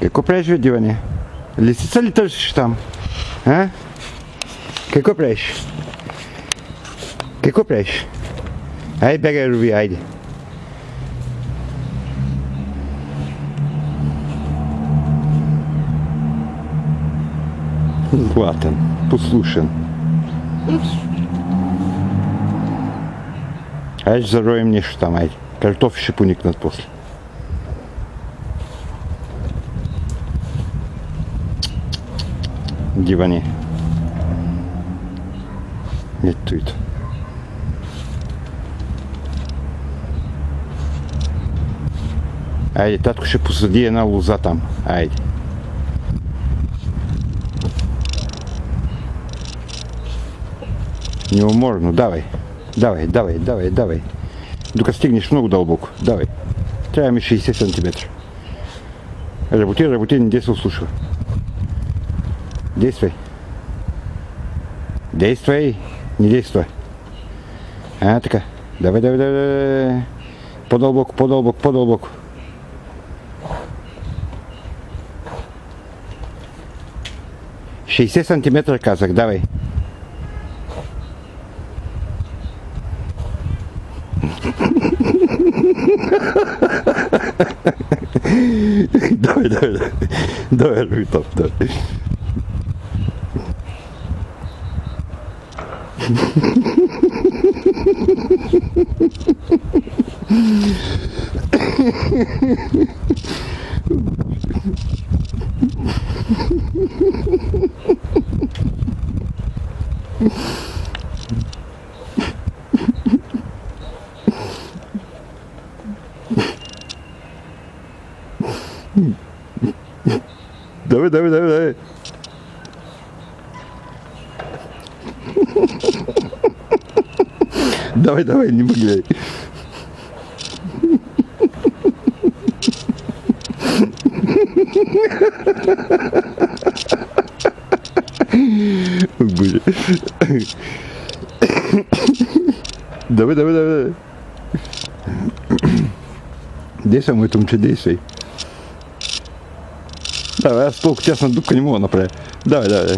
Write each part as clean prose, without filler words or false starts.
Какво правиш, бе, Диване? Лисица ли търсиш там? А? Какво правиш? Какво правиш? Айде, бегай, Руби, айде. Златен, послушен. Айде зароем нещо там, айде. Картофи ще поникнат после. Диване. Ето и то. Айде, татко ще посади една лоза там. Айде. Неуморно, давай. Давай, давай, давай, давай. Докато стигнеш много дълбоко. Давай. Трябва ми 60 см. Работи, работи, не се услушва. Действай. Действай. Не действай. А, така. Давай, давай, давай. По-дълбоко, по-дълбоко, по-дълбоко. Шейсет сантиметра казах, давай. Давай, давай, давай. Давай, Руби, топ, давай. Давай, давай, давай, давай. Давай, давай, не могли. Боже. Давай, давай, давай. Действай, мой тумче, действай. Давай, аз толкова тясна дупка не мога направя. Давай, давай.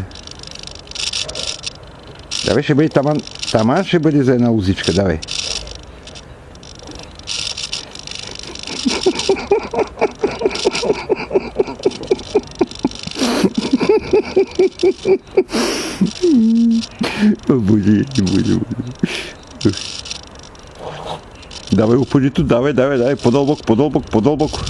Давай, ще бъде таман. Таман ще бъде за една лозичка, давай. О, боже, боже, боже. Давай, опорито, давай, давай, давай, по-дълбоко, по-дълбоко, по-дълбоко.